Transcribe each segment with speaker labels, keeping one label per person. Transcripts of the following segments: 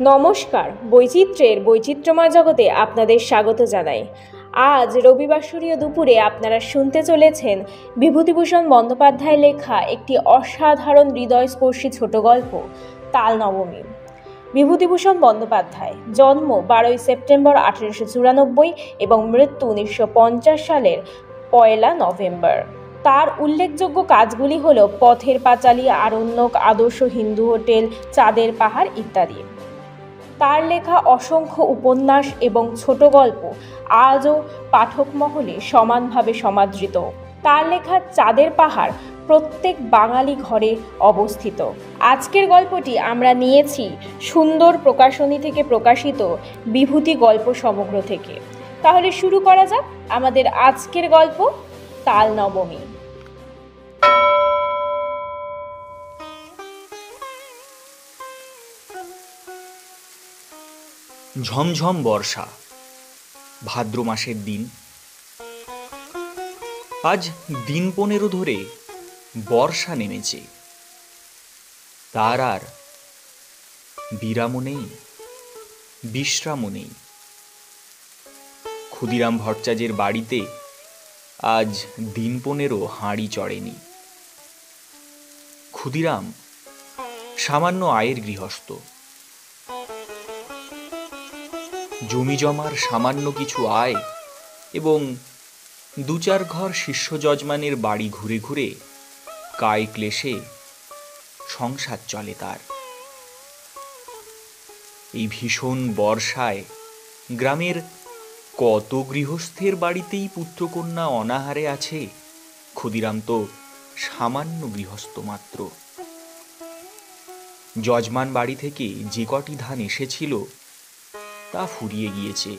Speaker 1: নমস্কার, বৈচিত্র্যের বৈচিত্র্যময় জগতে আপনাদের স্বাগত জানাই। আজ রবিবাসরীয় দুপুরে আপনারা শুনতে চলেছেন বিভূতিভূষণ বন্দ্যোপাধ্যায় লেখা একটি অসাধারণ হৃদয়স্পর্শী ছোট গল্প, তাল নবমী। বিভূতিভূষণ বন্দ্যোপাধ্যায় জন্ম 12 সেপ্টেম্বর 1894 এবং মৃত্যু 1950 সালের 1 নভেম্বর। তার উল্লেখযোগ্য কাজগুলি হল পথের পাঁচালী, আরণ্যক, আদর্শ হিন্দু হোটেল, চাঁদের পাহাড় ইত্যাদি। তার লেখা অসংখ্য উপন্যাস এবং ছোট গল্প আজও পাঠক মহলে সমানভাবে সমাদৃত। তার লেখা চাঁদের পাহাড় প্রত্যেক বাঙালি ঘরে অবস্থিত। আজকের গল্পটি আমরা নিয়েছি সুন্দর প্রকাশনী থেকে প্রকাশিত বিভূতি গল্প সমগ্র থেকে। তাহলে শুরু করা যাক আমাদের আজকের গল্প, তাল নবমী।
Speaker 2: ঝমঝম বর্ষা, ভাদ্র মাসের দিন। আজ দিন 15 ধরে বর্ষা নেমেছে। তার আর বিরামও নেই, বিশ্রামও নেই। ক্ষুদিরাম ভট্টাচার্যের বাড়িতে আজ দিন 15 হাঁড়ি চড়েনি। ক্ষুদিরাম সামান্য আয়ের গৃহস্থ। জমি জমার সামান্য কিছু আয় এবং 2-4 ঘর শিষ্য যজমানের বাড়ি ঘুরে ঘুরে কায় ক্লেশে সংসার চলে তার। এই ভীষণ বর্ষায় গ্রামের কত গৃহস্থের বাড়িতেই পুত্রকন্যা অনাহারে আছে। ক্ষুদিরাম তো সামান্য গৃহস্থ মাত্র। যজমান বাড়ি থেকে যে কটি ধান এসেছিল তা ফুরিয়ে গিয়েছে।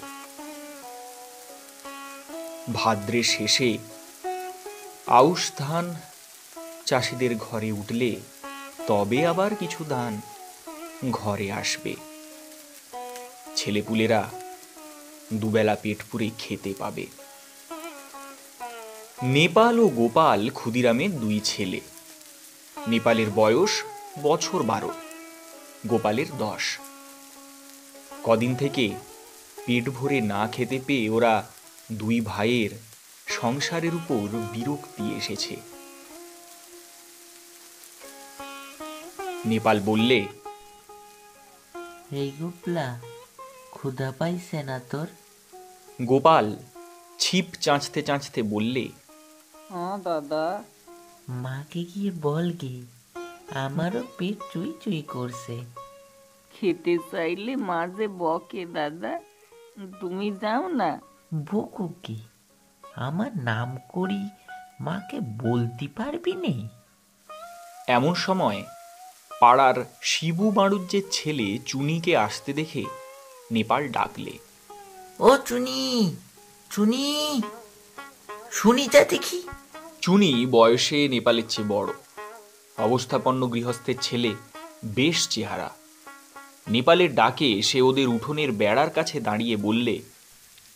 Speaker 2: ভাদ্রের শেষে আউশ ধান চাষিদের ঘরে উঠলে তবে আবার কিছু ধান ঘরে আসবে। ছেলেপুলেরা দুবেলা পেট পুরে খেতে পাবে। নেপাল ও গোপাল ক্ষুদিরামের 2 ছেলে। নেপালের বয়স বছর 12, গোপালের 10। কদিন থেকে পেট ভরে না খেতে পেয়ে ওরা 2 ভাইয়ের সংসারের উপর বিরক্তি এসেছে। নেপাল বললে,
Speaker 3: এই গোপলা, ক্ষুধা পাইছে না তোর?
Speaker 2: গোপাল ছিপ চাঁচতে চাঁচতে বললে,
Speaker 4: হ্যাঁ দাদা।
Speaker 3: মাকে গিয়ে বল গে, আমারও পেট চুই চুই করছে।
Speaker 4: খেতে চাইলে মা যে বকে দাদা, তুমি যাও না।
Speaker 3: বকু কি, আমার নাম করি মাকে বলতে পারবি নে?
Speaker 2: এমন সময় পাড়ার শিবু মারুজ্জের ছেলে চুনিকে আসতে দেখে নেপাল ডাকলে,
Speaker 3: ও চুনি, চুনি, শুনি যা দেখি।
Speaker 2: চুনি বয়সে নেপালের চেয়ে বড়, অবস্থাপন্ন গৃহস্থের ছেলে, বেশ চেহারা। নেপালের ডাকে সে ওদের উঠোনের বেড়ার কাছে দাঁড়িয়ে বললে,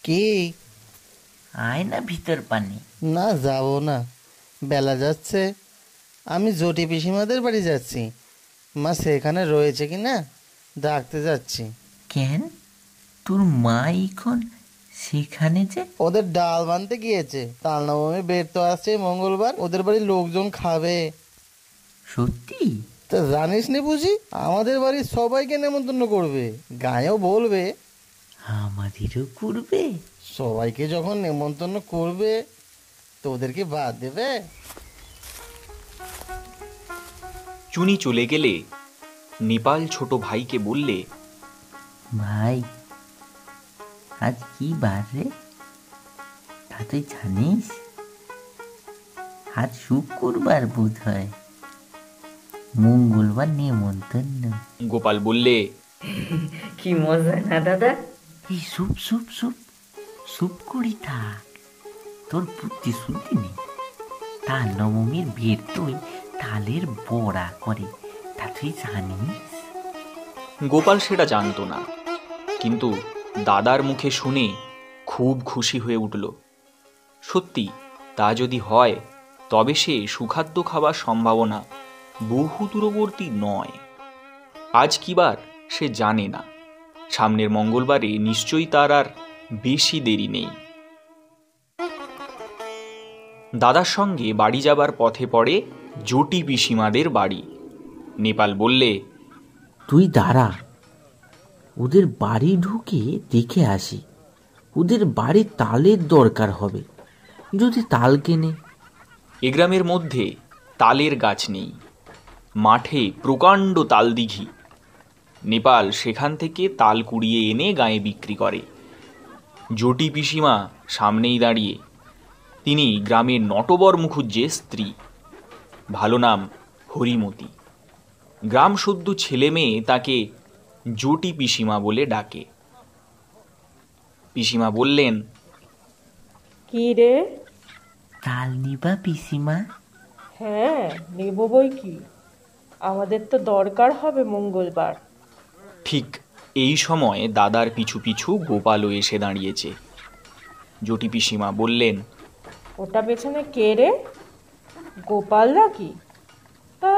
Speaker 5: কে?
Speaker 3: আয় না ভিতর পানি।
Speaker 5: না, যাব না, বেলা যাচ্ছে। আমি জটি পিসিমাদের বাড়ি যাচ্ছি। মা সেখানে রয়েছে কি না ডাকতে যাচ্ছি।
Speaker 3: কেন, তোর মা এখন সেখানে যে?
Speaker 5: ওদের ডাল বানতে গিয়েছে। তাল নবমী বের তো আসছে মঙ্গলবার, ওদের বাড়ির লোকজন খাবে।
Speaker 3: সত্যি?
Speaker 5: তা জানিস নি বুঝি? আমাদের বাড়ির সবাইকে নেমন্তন্ন করবে, গায়েও বলবে।
Speaker 3: আমাদেরও করবে?
Speaker 5: সবাইকে যখন নেমন্তন্ন করবে তো ওদেরকে বাদ দেবে?
Speaker 2: চুনি চলে গেলে নেপাল ছোট ভাইকে বললে,
Speaker 3: ভাই, আজ কি বার রে? তা তুই জানিস? আজ শুক্রবার বোধ হয়, মঙ্গলবার নেমন্তন্ন।
Speaker 2: গোপাল বললে,
Speaker 4: কি মজা না দাদা?
Speaker 3: এই সুপ সুপ সুপ সুপ করি থাক, তোর বুদ্ধি শুনতে নেই। তাল নবমীর বের তুই তালের বড়া করে, তা তুই জানিস?
Speaker 2: গোপাল সেটা জানতো না, কিন্তু দাদার মুখে শুনে খুব খুশি হয়ে উঠল। সত্যি তা যদি হয় তবে সে সুখাদ্য খাবার সম্ভাবনা বহু দূরবর্তী নয়। আজ কি বার সে জানে না, সামনের মঙ্গলবারে নিশ্চয়ই তার আর বেশি দেরি নেই। দাদার সঙ্গে বাড়ি যাবার পথে পড়ে জটি পিসিমাদের বাড়ি। নেপাল বললে,
Speaker 3: তুই দাঁড়া, ওদের বাড়ি ঢুকে দেখে আসি। ওদের বাড়ি তালের দরকার হবে, যদি তাল কেনে।
Speaker 2: এ গ্রামের মধ্যে তালের গাছ নেই, মাঠে প্রকাণ্ড তাল দিঘি। নেপাল সেখান থেকে তাল কুড়িয়ে এনে গায়ে বিক্রি করে। জটি পিসিমা সামনেই দাঁড়িয়ে। তিনি গ্রামের নটবর মুখুজ্জের স্ত্রী, ভালো নাম হরিমতি। গ্রাম শুদ্ধ ছেলে মেয়ে তাকে জটি পিসিমা বলে ডাকে। পিসিমা বললেন,
Speaker 1: কি রে?
Speaker 3: তাল নিবা পিসিমা?
Speaker 1: হ্যাঁ, নেব বই কি, আমাদের তো দরকার হবে মঙ্গলবার।
Speaker 2: ঠিক এই সময় দাদার পিছু পিছু গোপালও এসে দাঁড়িয়েছে। জটি পিসিমা বললেন,
Speaker 1: ওটা পেছনে কে রে? গোপাল নাকি? তা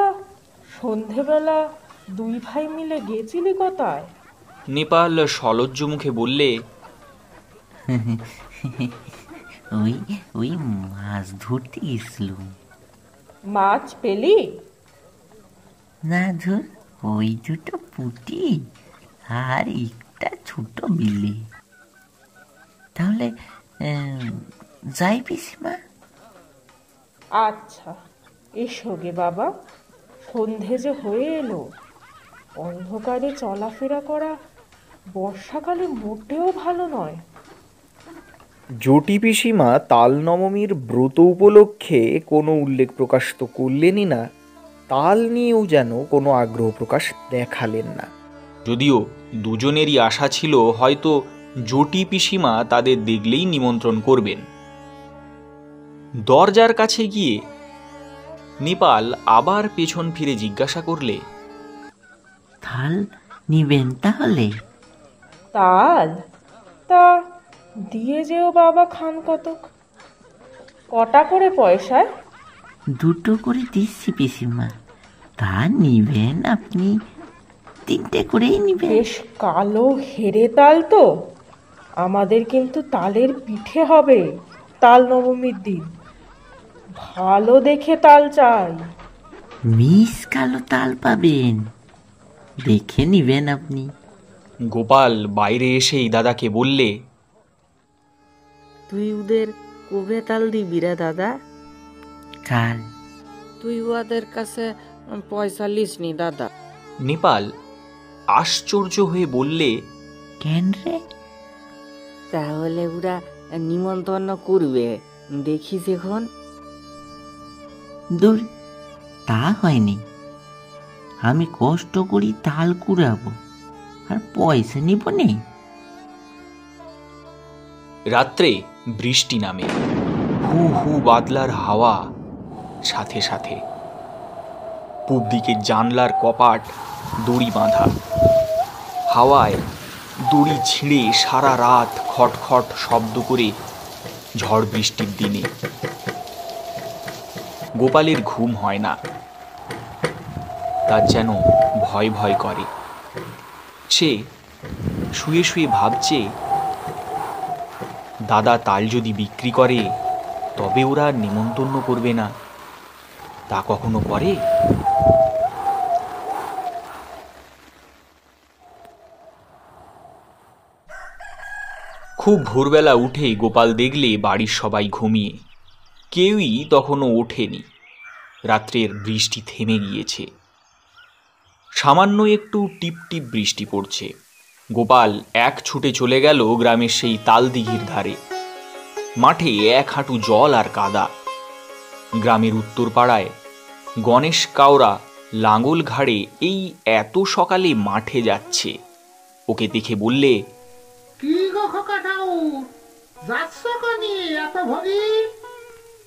Speaker 1: সন্ধেবেলা দুই ভাই মিলে গেছিলি কোথায়?
Speaker 2: নেপাল সলজ্জ মুখে বললে,
Speaker 3: ওই ওই মাছ ধরতে গেছিলুম।
Speaker 1: মাছ পেলি?
Speaker 3: না ধর, ওই দুটো পুঁটি আর একটা ছোট বিলে। তাহলে যাই পিসিমা?
Speaker 1: আচ্ছা, এসো গে বাবা, সন্ধে যে হয়ে এলো। অন্ধকারে চলাফেরা করা বর্ষাকালে মোটেও ভালো নয়।
Speaker 6: জটি পিসিমা তাল নবমীর ব্রত উপলক্ষে কোনো উল্লেখ প্রকাশ তো করলেনই না, তাল নিয়েও যেন কোনো আগ্রহ প্রকাশ দেখালেন না।
Speaker 2: যদিও দুজনেরই আশা ছিল হয়তো জটি পিসিমা তাদের দেখলেই নিমন্ত্রণ করবেন। দরজার কাছে গিয়ে নেপাল আবার পেছন ফিরে জিজ্ঞাসা করলে,
Speaker 3: তাল নিবেন তাহলে?
Speaker 1: তাল? তা দিয়ে যেও বাবা খান কতক। কটা করে পয়সায়?
Speaker 3: দুটো করে দিচ্ছি পিসিমা। তা নিবেন আপনি? তিনটে করেই নিবেন?
Speaker 1: বেশ কালো হেরে তাল তো। আমাদের কিন্তু তালের পিঠে হবে তাল নবমীর দিন। ভালো দেখে তাল চাই।
Speaker 3: মিস কালো তাল পাবেন, দেখে নিবেন আপনি।
Speaker 2: গোপাল বাইরে এসেই দাদাকে বললে,
Speaker 4: তুই ওদের কবে তাল দিবি রে দাদা?
Speaker 3: কাল।
Speaker 4: তুই ওদের কাছে পয়সা লিস নি দাদা?
Speaker 2: নেপাল আশ্চর্য হয়ে বললে,
Speaker 3: কেন রে?
Speaker 4: তাহলে ওরা নিমন্ত্রণ করবে, দেখিস এখন।
Speaker 3: দূর, তা হয়নি। আমি কষ্ট করি তাল কুড়াবো, আর পয়সা নিব নে।
Speaker 2: রাত্রে বৃষ্টি নামে, হু হু বাদলার হাওয়া, সাথে সাথে পূব দিকে জানলার কপাট দড়ি বাঁধা। হাওয়ায় দড়ি ছিঁড়ে সারা রাত খটখট শব্দ করে ঝড় বৃষ্টির দিনে। গোপালের ঘুম হয় না, তার যেন ভয় ভয় করে। সে শুয়ে শুয়ে ভাবছে, দাদা তাল যদি বিক্রি করে তবে ওরা নিমন্ত্রণ করবে না, তা কখনো করে? খুব ভোরবেলা উঠে গোপাল দেখলে বাড়ির সবাই ঘুমিয়ে, কেউই তখনও ওঠেনি। রাত্রের বৃষ্টি থেমে গিয়েছে, সামান্য একটু টিপ টিপ বৃষ্টি পড়ছে। গোপাল এক ছুটে চলে গেল গ্রামের সেই তাল দিঘির ধারে। মাঠে এক হাঁটু জল আর কাদা। গ্রামের উত্তর পাড়ায় গণেশ কাওরা লাঙল ঘাড়ে এই এত সকালে মাঠে যাচ্ছে। ওকে দেখে বললে,
Speaker 7: কি গো খোকা ঠাউর, যাচ্ছ কনি এত ভরি?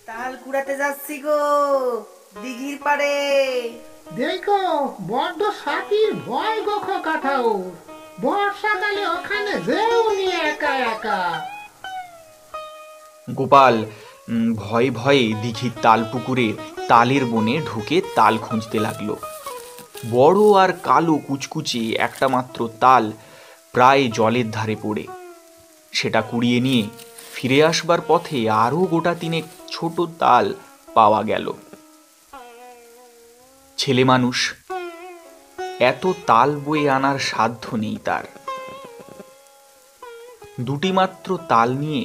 Speaker 8: তাল কুড়াতে যাচ্ছি গো, দিঘির পাড়ে।
Speaker 7: দেখো বড্ড সাথীর ভয় গো খোকা ঠাউর, বর্ষাকালে ওখানে যেও নি একা একা।
Speaker 2: গোপাল ভয়ে ভয়ে দিঘির তাল পুকুরে তালের বনে ঢুকে তাল খুঁজতে লাগলো। বড় আর কালো কুচকুচে একটা মাত্র তাল প্রায় জলের ধারে পড়ে। সেটা কুড়িয়ে নিয়ে ফিরে আসবার পথে আরও গোটা তিনেক ছোট তাল পাওয়া গেল। ছেলে মানুষ, এত তাল বয়ে আনার সাধ্য নেই তার। দুটি মাত্র তাল নিয়ে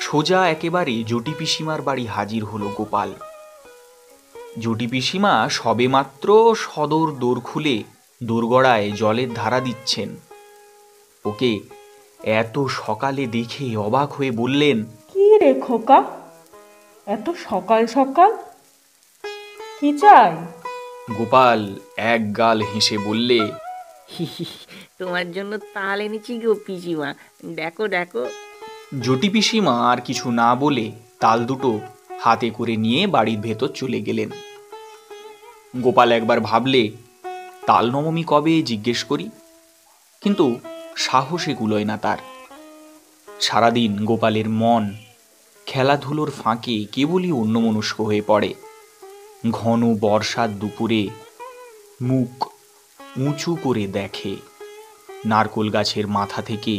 Speaker 2: সোজা একেবারে জটি পিসিমার বাড়ি হাজির হলো গোপাল। জটি পিসিমা সবেমাত্র সদর দোর খুলে দোরগড়ায় জলের ধারা দিচ্ছেন। ওকে এত সকালে দেখে অবাক হয়ে বললেন,
Speaker 9: কি রে খোকা, এত সকাল সকাল কি চাই?
Speaker 2: গোপাল এক গাল হেসে বললে,
Speaker 4: তোমার জন্য তাল এনেছি গো পিসিমা, দেখো দেখো।
Speaker 2: জটি পিসিমা আর কিছু না বলে তাল দুটো হাতে করে নিয়ে বাড়ির ভেতর চলে গেলেন। গোপাল একবার ভাবলে তাল নবমী কবে জিজ্ঞেস করি, কিন্তু সাহসে কুলোয় না তার। সারাদিন গোপালের মন খেলাধুলোর ফাঁকে কেবলই অন্যমনস্ক হয়ে পড়ে। ঘন বর্ষার দুপুরে মুখ উঁচু করে দেখে নারকোল গাছের মাথা থেকে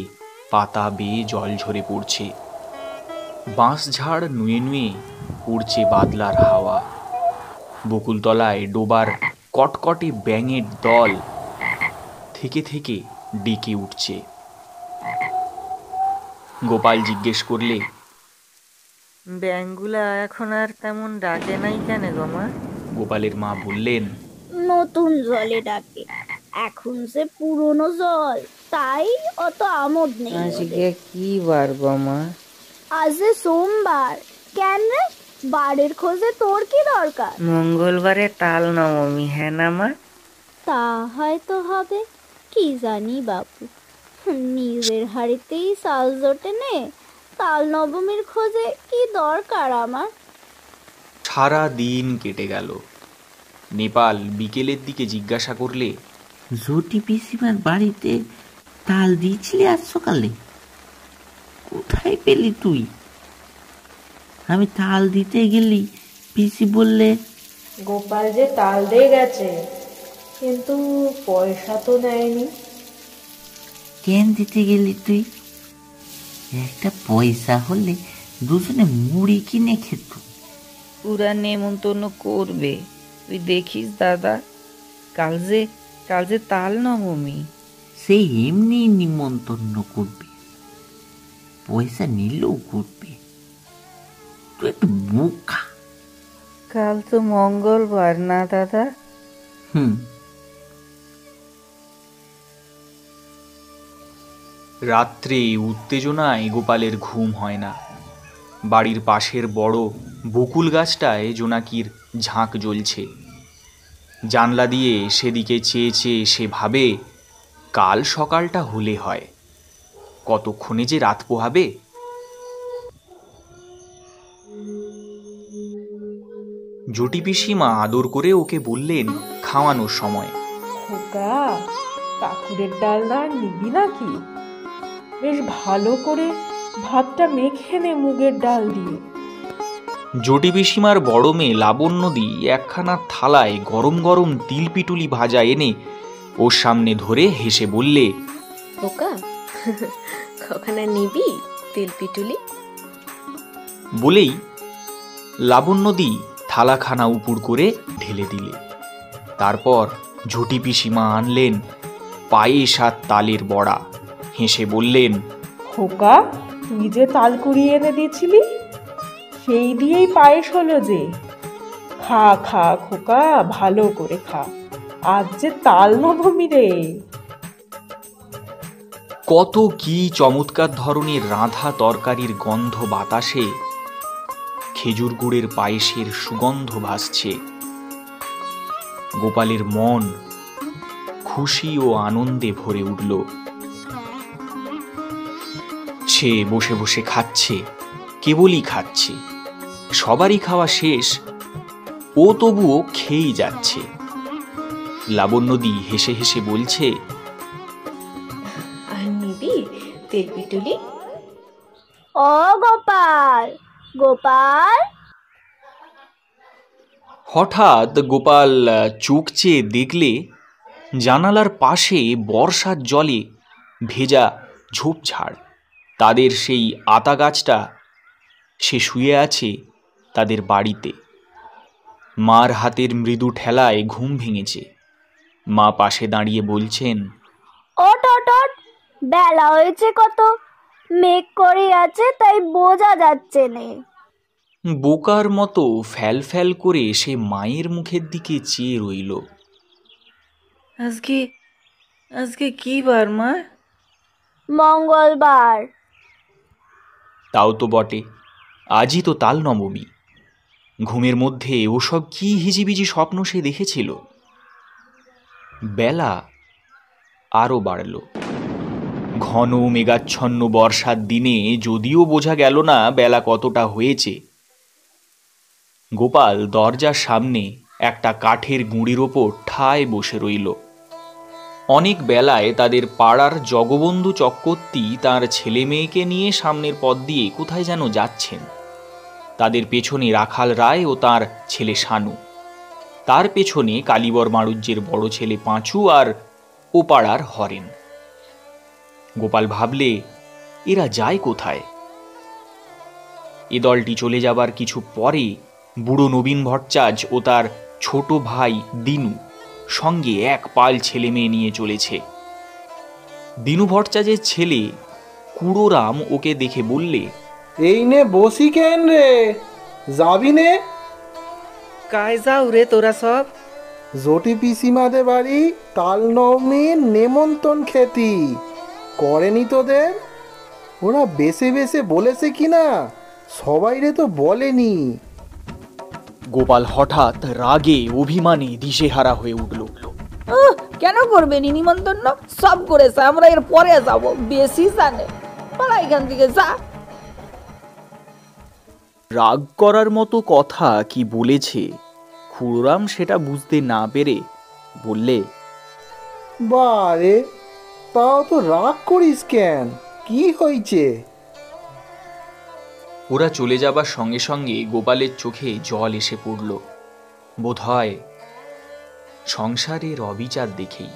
Speaker 2: পাতা বেয়ে জল ঝরে পড়ছে। বাঁশঝাড় নুয়ে নুয়ে পড়ছে বাদলার হাওয়া। বকুলতলায় ডোবার কটকটে ব্যাঙের দল থেকে থেকে ডেকে উঠছে। গোপাল জিজ্ঞেস করলে,
Speaker 4: ব্যাঙগুলা এখন আর তেমন ডাকে নাই কেন গো মা?
Speaker 2: গোপালের মা বললেন,
Speaker 10: নতুন জলে ডাকে, এখন সে পুরনো জল, তাই অত আমোদ নেই।
Speaker 4: আজকে কি বার গো মা?
Speaker 10: আজ যে সোমবার। কেন রে, বারের খোঁজে তোর কি দরকার?
Speaker 4: মঙ্গলবারে তাল নবমী, হ্যাঁ না মা?
Speaker 10: তা হয়তো হবে, কি জানি বাপু। নিজের হাড়িতেই চাল জোটে নে, তাল নবমীর খোঁজে কি দরকার আমার?
Speaker 2: সারা দিন কেটে গেল। নেপাল বিকেলের দিকে জিজ্ঞাসা করলে,
Speaker 3: জটি পিসিমার বাড়িতে তাল দিয়েছিলি আজ সকালে? কোথায় পেলি তুই? আমি তাল দিতে গেলি পিসি বললে
Speaker 9: গোপাল যে তাল দিয়ে গেছে, কিন্তু পয়সা তো নেয়নি।
Speaker 3: কেন দিতে গেলি তুই? একটা পয়সা হলে দুজনে মুড়ি কিনে খেত।
Speaker 4: পুরা নেমন্তন্ন করবে, তুই দেখিস দাদা, কাল যে তাল নবমী।
Speaker 3: সে এমনি নিমন্ত্রণ করবে, পয়সা নিলেও করবে। তুই একটু বোকা।
Speaker 4: কাল তো মঙ্গলবার না দাদা?
Speaker 2: রাত্রে উত্তেজনায় গোপালের ঘুম হয় না। বাড়ির পাশের বড় বকুল গাছটায় জোনাকির ঝাঁক জ্বলছে। জানলা দিয়ে সেদিকে চেয়ে চেয়ে সে ভাবে, কাল সকালটা হলে হয়, কতক্ষণে যে রাত পোহাবে। জটি পিসিমা আদর করে ওকে বললেন খাওয়ানোর সময়,
Speaker 9: খোকা, কাকুরের ডাল না নিবি নাকি? বেশ ভালো করে ভাতটা মেখে নে মুগের ডাল দিয়ে।
Speaker 2: জটি পিসিমার বড় মেয়ে লাবণ্যদি একখানা থালায় গরম গরম তিল পিটুলি ভাজা এনে ওর সামনে ধরে হেসে বললে,
Speaker 11: খোকা, কখনো নিবি তিল পিটুলি?
Speaker 2: বলেই লাবণ্যদি থালাখানা উপুড় করে ঢেলে দিলে। তারপর ঝুটি পিসিমা আনলেন পায়েস আর তালের বড়া। হেসে বললেন,
Speaker 9: খোকা, তুই যে তাল কুড়িয়ে এনে দিয়েছিলি, সেই দিয়েই পায়েস হলো যে। খা খা খোকা, ভালো করে খা, আজ যে তাল নবমী রে।
Speaker 2: কত কি চমৎকার ধরনের রাঁধা তরকারির গন্ধ বাতাসে, খেজুর গুড়ের পায়েসের সুগন্ধ ভাসছে। গোপালের মন খুশি ও আনন্দে ভরে উঠল। সে বসে বসে খাচ্ছে, কেবলই খাচ্ছে। সবারই খাওয়া শেষ, ও তবুও খেয়েই যাচ্ছে। লাবণ্যদি হেসে হেসে বলছে,
Speaker 11: আর নিবি তিল পিটুলি?
Speaker 10: ও গোপাল, গোপাল!
Speaker 2: হঠাৎ গোপাল চোখ চেয়ে দেখলে জানালার পাশে বর্ষার জলে ভেজা ঝোপঝাড়, তাদের সেই আতা গাছটা, সে শুয়ে আছে তাদের বাড়িতে। মার হাতের মৃদু ঠেলায় ঘুম ভেঙেছে। মা পাশে দাঁড়িয়ে বলছেন,
Speaker 10: ওট ওট ওট, বেলা হয়েছে কত, মেঘ করে আছে তাই বোঝা যাচ্ছে নে।
Speaker 2: বোকার মতো ফ্যাল ফ্যাল করে সে মায়ের মুখের দিকে চেয়ে রইল।
Speaker 4: আজকে আজকে কি বার মা?
Speaker 10: মঙ্গলবার।
Speaker 2: তাও তো বটে, আজই তো তাল নবমী। ঘুমের মধ্যে ওসব কি হিজিবিজি স্বপ্ন সে দেখেছিল। বেলা আরো বাড়ল। ঘন মেঘাচ্ছন্ন বর্ষার দিনে যদিও বোঝা গেল না বেলা কতটা হয়েছে। গোপাল দরজার সামনে একটা কাঠের গুঁড়ির ওপর ঠায় বসে রইল। অনেক বেলায় তাদের পাড়ার জগবন্ধু চক্রবর্তী তার ছেলে মেয়েকে নিয়ে সামনের পথ দিয়ে কোথায় যেন যাচ্ছেন। তাদের পেছনে রাখাল রায় ও তার ছেলে শানু, তার পেছনে কালীবর মারুজ্যের বড় ছেলে পাঁচু আর ও পাড়ার হরেন। গোপাল ভাবলে, এরা যায় কোথায়? এ দলটি চলে যাবার কিছু পরে বুড়ো নবীন ভট্টাচার্য ও তার ছোট ভাই দিনু সঙ্গে এক পাল ছেলে মেয়ে নিয়ে চলেছে। দিনু ভট্টাচার্যের ছেলে কুড়োরাম ওকে দেখে বললে,
Speaker 12: এই নে বসি কেন রে, যাবি নে?
Speaker 8: কায় যাও রে তোরা সব?
Speaker 12: জটি পিসিমাদের বাড়ি তাল নবমীর নেমন্তন খেতি করেনি তোদের? ওরা বেছে বেছে বলেছে কিনা সবাই রে তো বলেনি।
Speaker 2: গোপাল হঠাৎ রাগে অভিমানে দিশেহারা হয়ে উঠল।
Speaker 4: কেন করবে নি নিমন্ত্রণ? সব করেছে, আমরা এর পরে যাব, বেশি জানে। পালা এখান থেকে যা।
Speaker 2: রাগ করার মতো কথা কি বলেছে খুড়োরাম সেটা বুঝতে না পেরে বললে,
Speaker 12: বারে, তাও তো রাগ করিস কেন, কি হয়েছে?
Speaker 2: ওরা চলে যাবার সঙ্গে সঙ্গে গোপালের চোখে জল এসে পড়ল। বোধহয় সংসারের অবিচার দেখেই।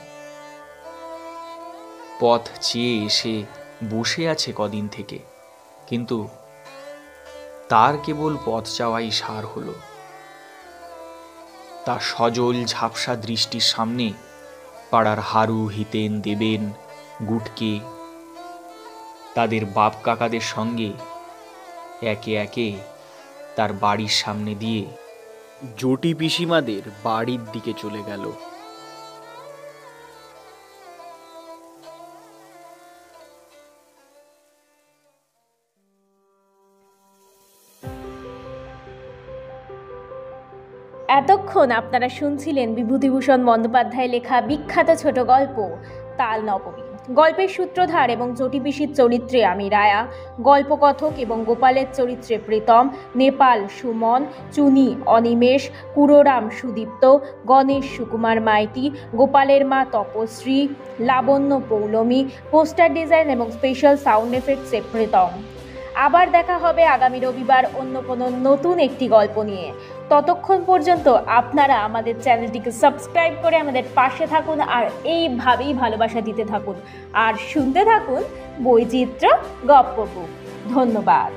Speaker 2: পথ চেয়ে এসে বসে আছে কদিন থেকে, কিন্তু তার কেবল পথ চাওয়াই সার হলো। তার সজল ঝাপসা দৃষ্টির সামনে পাড়ার হারু, হিতেন, দেবেন, গুটকে তাদের বাপ কাকাদের সঙ্গে একে একে তার বাড়ির সামনে দিয়ে জটি পিসিমাদের বাড়ির দিকে চলে গেল।
Speaker 1: এতক্ষণ আপনারা শুনছিলেন বিভূতিভূষণ বন্দ্যোপাধ্যায় লেখা বিখ্যাত ছোট গল্প তাল নবমী। গল্পের সূত্রধার এবং জটিপিসির চরিত্রে আমি রায়া, গল্পকথক এবং গোপালের চরিত্রে প্রীতম, নেপাল সুমন, চুনি অনিমেষ, কুড়োরাম সুদীপ্ত, গণেশ সুকুমার মাইতি, গোপালের মা তপশ্রী, লাবণ্য পৌলমী, পোস্টার ডিজাইন এবং স্পেশাল সাউন্ড এফেক্টসে প্রীতম। আবার দেখা হবে আগামী রবিবার অন্য কোনো নতুন একটি গল্প নিয়ে। ততক্ষণ পর্যন্ত আপনারা আমাদের চ্যানেলটিকে সাবস্ক্রাইব করে আমাদের পাশে থাকুন আর এইভাবেই ভালোবাসা দিতে থাকুন আর শুনতে থাকুন বৈচিত্র্য গপ্প বুক। ধন্যবাদ।